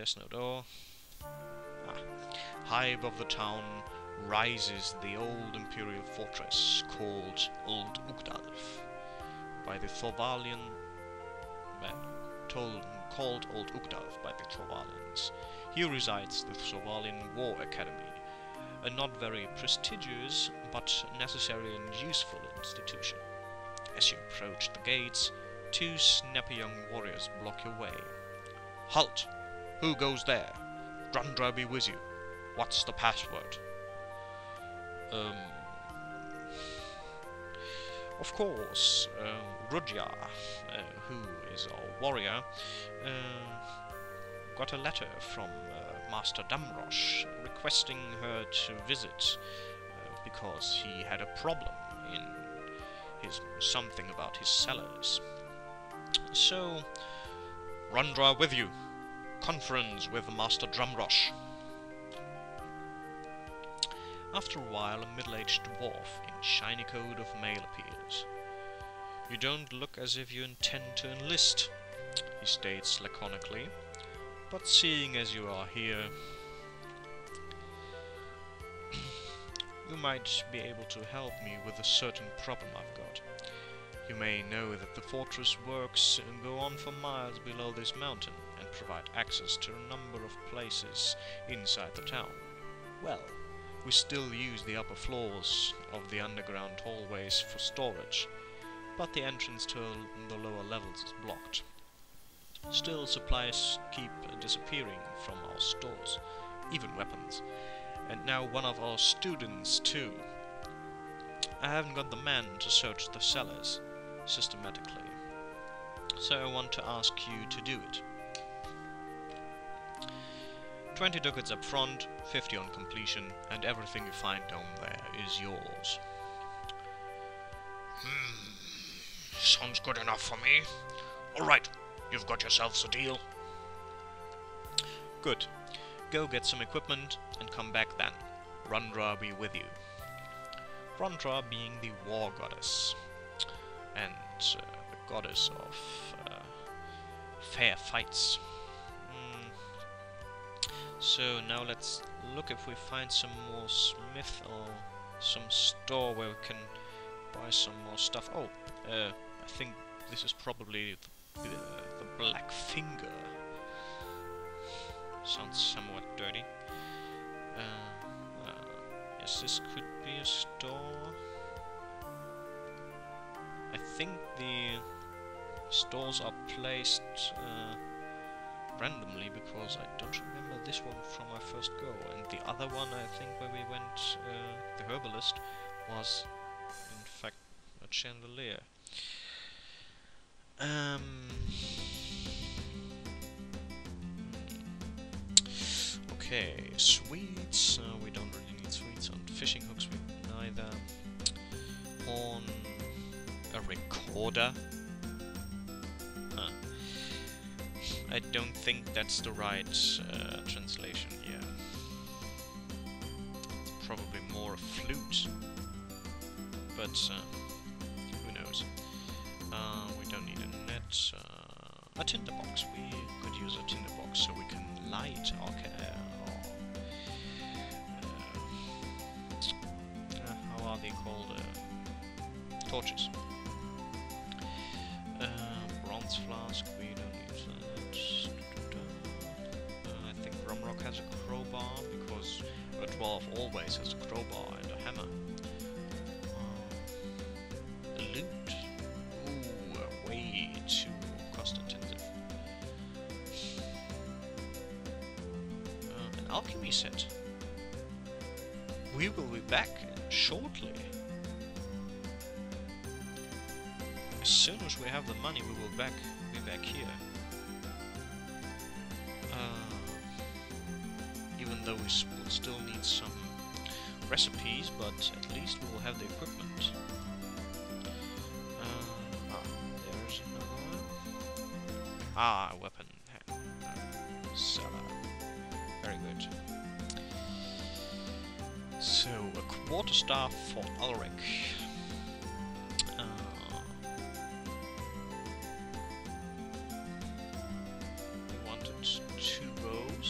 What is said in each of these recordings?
there's no door. High above the town rises the old imperial fortress called Old Ugdalf, by the Thorvalian called Old Ugdalf by the Thorvalians. Here resides the Thorvalian War Academy, a not very prestigious but necessary and useful institution. As you approach the gates, two snappy young warriors block your way. Halt! Who goes there? Rudja be with you. What's the password? Of course, Rudja, who is our warrior, got a letter from Master Damrosh requesting her to visit because he had a problem in something about his cellars. So, Rudja with you. Conference with Master Damrosh. After a while, a middle-aged dwarf in shiny coat of mail appears. You don't look as if you intend to enlist, he states laconically, but seeing as you are here, you might be able to help me with a certain problem I've got. You may know that the fortress works go on for miles below this mountain and provide access to a number of places inside the town. Well, we still use the upper floors of the underground hallways for storage, but the entrance to the lower levels is blocked. Still, supplies keep disappearing from our stores, even weapons, and now one of our students too. I haven't got the men to search the cellars systematically, so I want to ask you to do it. 20 ducats up front, 50 on completion, and everything you find down there is yours. Sounds good enough for me. Alright, you've got yourselves a deal. Good. Go get some equipment and come back then. Rudja be with you. Rudja being the war goddess, and the goddess of fair fights. So now let's look if we find some more smith or some store where we can buy some more stuff. Oh, I think this is probably the Black Finger. Sounds somewhat dirty. Yes, this could be a store. I think the stores are placed randomly, because I don't remember this one from my first go, and the other one, I think, where we went, the herbalist, was in fact a chandelier. Okay, sweets, we don't really need sweets. On fishing hooks we neither. Horn, a recorder. I don't think that's the right translation here. It's probably more a flute, but who knows. We don't need a net. A tinderbox. We could use a tinderbox so we can light our how are they called? Torches. Bronze flask. We don't need that. I think Rumrock has a crowbar, because a dwarf always has a crowbar and a hammer. A lute. Ooh, way too cost intensive. An alchemy set. We will be back shortly. As soon as we have the money, we will be back here. Even though we will still need some recipes, but at least we will have the equipment. There's another one. Weapon. Cellar. Very good. So, a quarterstaff for Ulrich. We wanted 2 bows.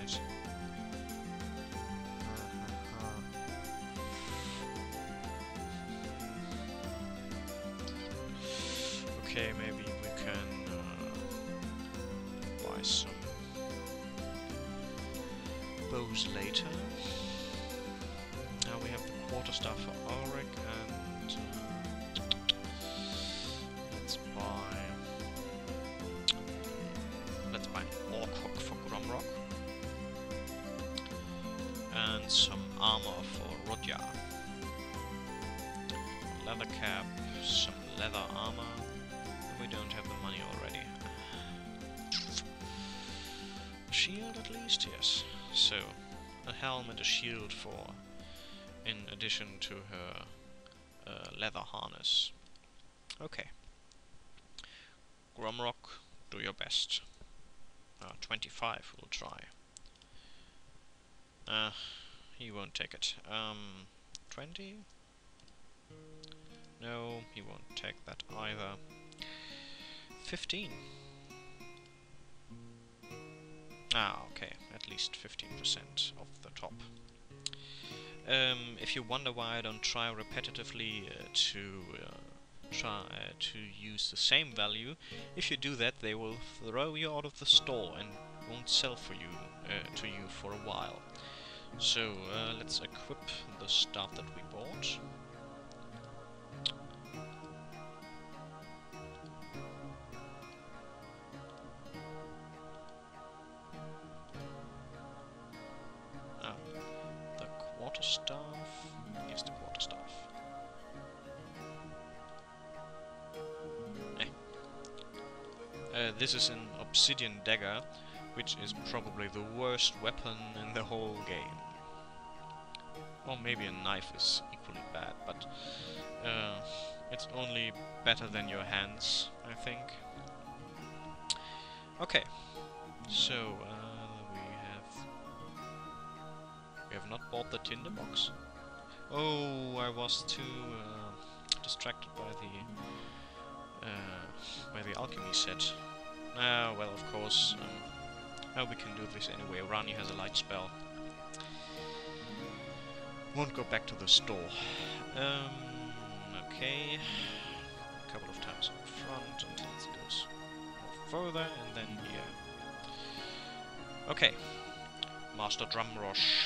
Right. Okay, maybe we can buy some bows later. Now we have the quarterstaff for Ulrich, and let's buy an orc hook for Gromrock, and some armor for Rudja. Leather cap, some leather armor. We don't have the money already. A shield at least, yes. So, a helmet, a shield for, in addition to her leather harness. Okay. Gromrock, do your best. 25 we'll try. He won't take it. 20? No, he won't take that either. 15. Okay, at least 15% of the top. If you wonder why I don't try repetitively to use the same value, if you do that, they will throw you out of the store and won't sell for you to you for a while. So let's equip the stuff that we bought. The quarterstaff. Yes, the quarterstaff. This is an obsidian dagger, which is probably the worst weapon in the whole game. Or maybe a knife is equally bad, but it's only better than your hands, I think. Okay, so we have not bought the tinderbox. Oh, I was too distracted by the alchemy set. Well, of course. We can do this anyway. Rani has a light spell. Won't go back to the store. Okay. A couple of times in front, and let's go more further, and then here. Okay. Master Drumrosh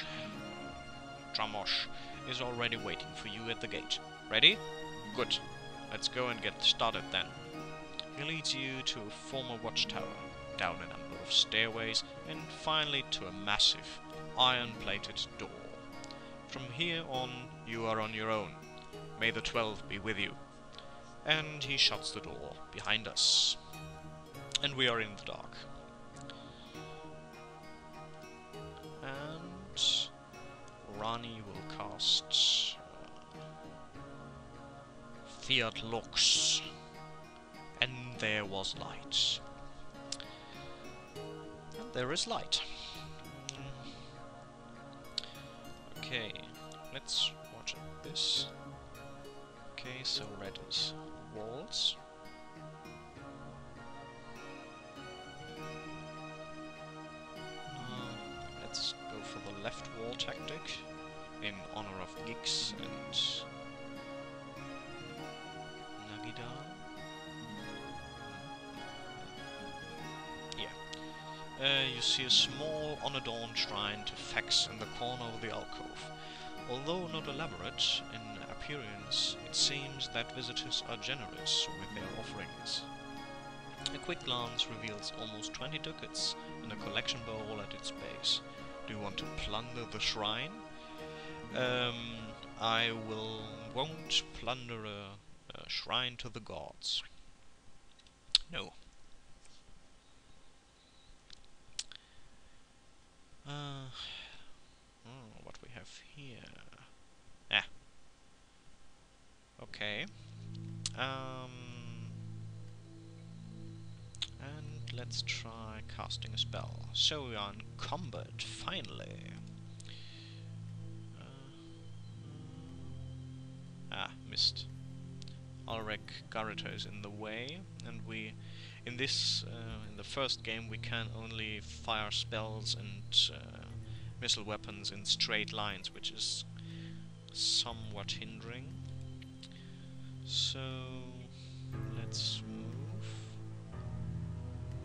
is already waiting for you at the gate. Ready? Good. Let's go and get started then. He leads you to a former watchtower, down a number of stairways, and finally to a massive, iron-plated door. From here on, you are on your own. May the 12 be with you. And he shuts the door behind us. And we are in the dark. And Rani will cast Fiat Lux. And there was light. And there is light. Okay, let's watch this. Okay, so red is walls. Let's go for the left wall tactic in honor of Gix and Nagida. You see a small, unadorned shrine to Fex in the corner of the alcove. Although not elaborate in appearance, it seems that visitors are generous with their offerings. A quick glance reveals almost 20 ducats and a collection bowl at its base. Do you want to plunder the shrine? I won't plunder a shrine to the gods. No. What we have here? Okay. And let's try casting a spell. So we are encumbered, finally. Missed. Ulrich Garriter is in the way, and in this, in the first game, we can only fire spells and missile weapons in straight lines, which is somewhat hindering. So let's move.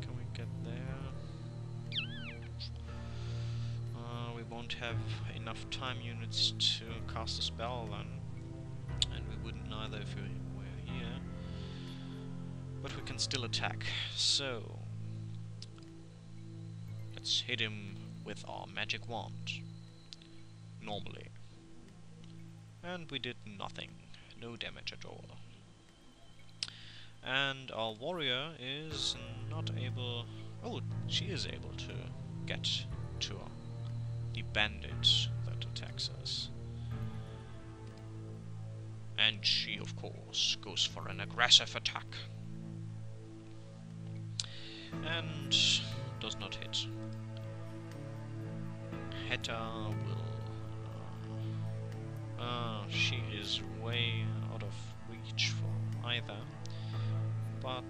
Can we get there? We won't have enough time units to cast a spell then, and we wouldn't either if we were here. But we can still attack. So let's hit him with our magic wand. Normally. And we did nothing. No damage at all. And our warrior is not able... Oh, she is able to get to the bandit that attacks us. And she, of course, goes for an aggressive attack. And does not hit. Heta will... she is way out of reach for either. But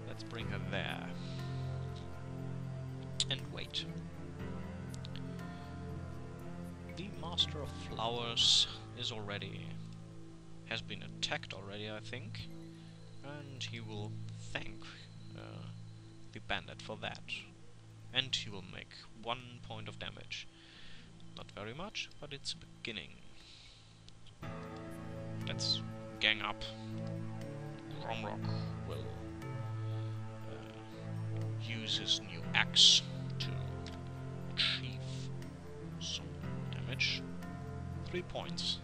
let's bring her there. And wait. The Master of Flowers has been attacked already, I think. And he will thank the bandit for that. And he will make 1 point of damage. Not very much, but it's a beginning. Let's gang up. Romrock will use his new axe to achieve some damage. 3 points.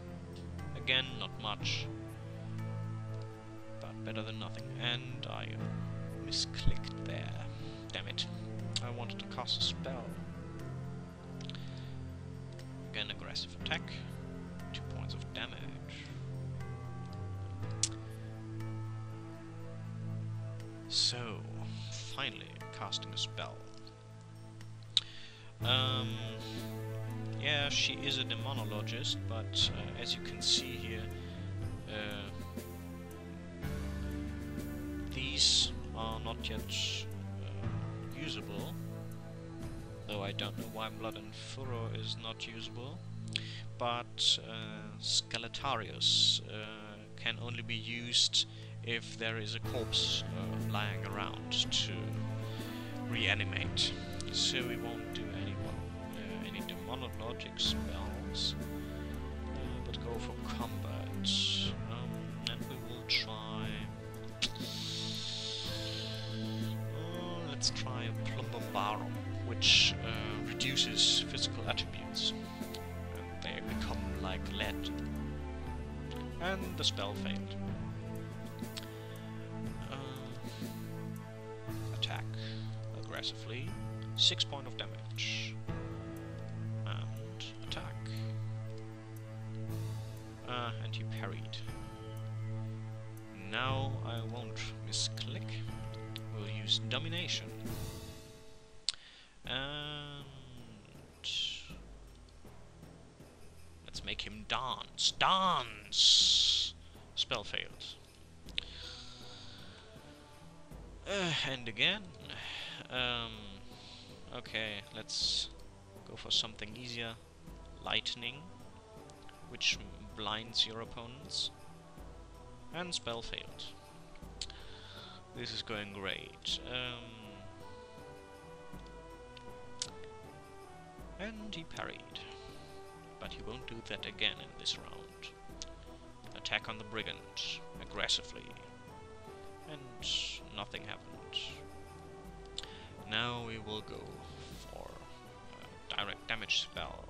Again, not much, but better than nothing. And I misclicked there. Damn it. I wanted to cast a spell. Again, aggressive attack. 2 points of damage. So, finally casting a spell. Yeah, she is a demonologist, but as you can see here, these are not yet usable. Though I don't know why Blood and Furrow is not usable. But Skeletarius can only be used if there is a corpse lying around to reanimate. So we won't do any demonologic spells, but go for combat. And we will try... let's try Plumbombarum, which reduces physical attributes. And they become like lead. And the spell failed. Attack aggressively, 6 points of damage. And attack. And he parried. Now I won't misclick. We'll use domination. And let's make him dance. Dance! Spell failed. And again. Okay, let's go for something easier. Lightning, which blinds your opponents. And spell failed. This is going great. And he parried. But he won't do that again in this round. Attack on the brigand, aggressively. And nothing happened. Now we will go for a direct damage spell.